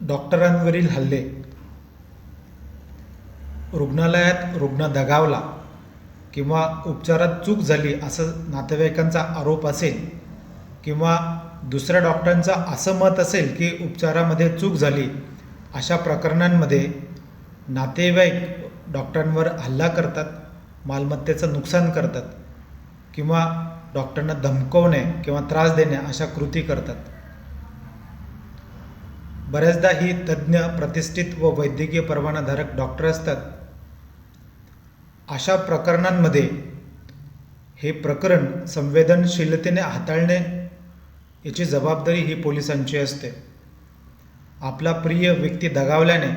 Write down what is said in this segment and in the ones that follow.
डॉक्टरांवरील हल्ले, रुग्णालयात रुग्ण दगावला किंवा उपचारात चूक झाली असं नातेवाईकांचा आरोप असेल किंवा दुसऱ्या डॉक्टरांचं असं मत असेल की उपचारामध्ये चूक झाली, अशा प्रकरणांमध्ये नातेवाईक डॉक्टरांवर हल्ला करतात, मालमत्तेचं नुकसान करतात किंवा डॉक्टरांना धमकवणे किंवा त्रास देणे अशा कृती करतात. बऱ्याचदा ही तज्ज्ञ, प्रतिष्ठित व वैद्यकीय परवानाधारक डॉक्टर असतात. अशा प्रकरणांमध्ये हे प्रकरण संवेदनशीलतेने हाताळणे याची जबाबदारी ही पोलिसांची असते. आपला प्रिय व्यक्ती दगावल्याने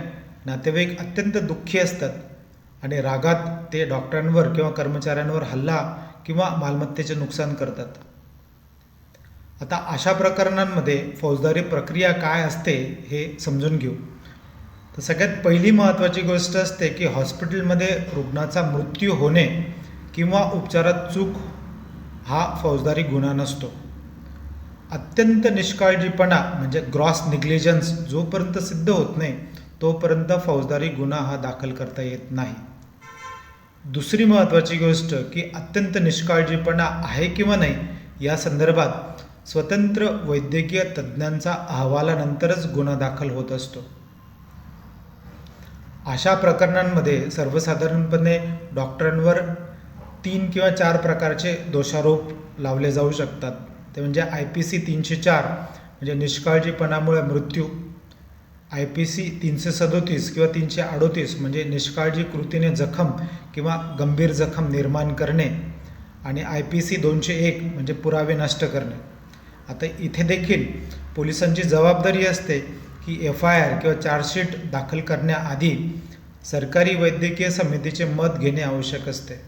नातेवाईक अत्यंत दुःखी असतात आणि रागात ते डॉक्टरांवर किंवा कर्मचाऱ्यांवर हल्ला किंवा मालमत्तेचे नुकसान करतात. आता अशा प्रकरणांमध्ये फौजदारी प्रक्रिया काय असते हे समजून घेऊ. तर सगळ्यात पहिली महत्त्वाची गोष्ट असते की हॉस्पिटलमध्ये रुग्णाचा मृत्यू होणे किंवा उपचारात चूक हा फौजदारी गुन्हा नसतो. अत्यंत निष्काळजीपणा म्हणजे ग्रॉस निग्लिजन्स जोपर्यंत सिद्ध होत नाही तोपर्यंत फौजदारी गुन्हा हा दाखल करता येत नाही. दुसरी महत्त्वाची गोष्ट की अत्यंत निष्काळजीपणा आहे किंवा नाही या संदर्भात स्वतंत्र वैद्यकीय तज्ज्ञांचा अहवालानंतरच गुन्हा दाखल होत असतो. अशा प्रकरणांमध्ये सर्वसाधारणपणे डॉक्टरांवर 3 किंवा 4 प्रकारचे दोषारोप लावले जाऊ शकतात. ते म्हणजे IPC 304 म्हणजे निष्काळजीपणामुळे मृत्यू, IPC 337 किंवा 338 म्हणजे निष्काळजी कृतीने जखम किंवा गंभीर जखम निर्माण करणे आणि IPC 201 म्हणजे पुरावे नष्ट करणे. आता इथे देखील पोलिसांची जबाबदारी असते की FIR किंवा चार्जशीट दाखल करण्याआधी सरकारी वैद्यकीय समितीचे मत घेणे आवश्यक असते.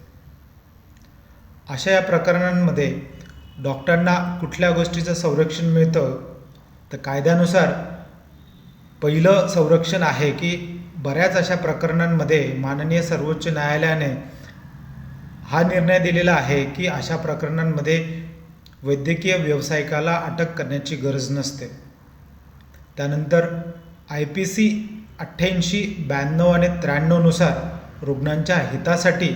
अशा या प्रकरणांमध्ये डॉक्टरांना कुठल्या गोष्टीचं संरक्षण मिळतं, तर कायद्यानुसार पहिलं संरक्षण आहे की बऱ्याच अशा प्रकरणांमध्ये माननीय सर्वोच्च न्यायालयाने हा निर्णय दिलेला आहे की अशा प्रकरणांमध्ये वैद्यकीय व्यावसायिकाला अटक करण्याची गरज नसते. त्यानंतर IPC 88, 92 आणि 93 नुसार रुग्णांच्या हितासाठी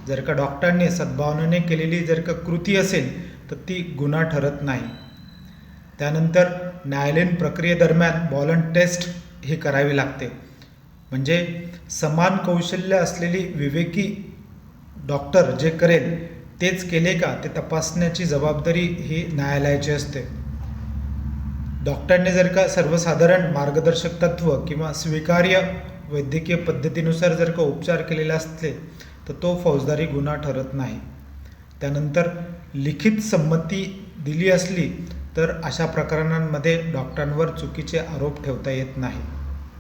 जर का डॉक्टरांनी सद्भावनेने केलेली जर का कृती असेल तर ती गुन्हा ठरत नाही. त्यानंतर न्यायालयीन प्रक्रियेदरम्यान बॉल अँड टेस्ट ही करावी लागते. म्हणजे समान कौशल्य असलेली विवेकी डॉक्टर जे करेल तेच केले का ते तपासण्याची जबाबदारी ही न्यायालयाची असते. डॉक्टरांनी जर का सर्वसाधारण मार्गदर्शक तत्त्व किंवा स्वीकार्य वैद्यकीय पद्धतीनुसार जर का उपचार केलेले असले तर तो फौजदारी गुन्हा ठरत नाही. त्यानंतर लिखित संमती दिली असली तर अशा प्रकरणांमध्ये डॉक्टरांवर चुकीचे आरोप ठेवता येत नाही.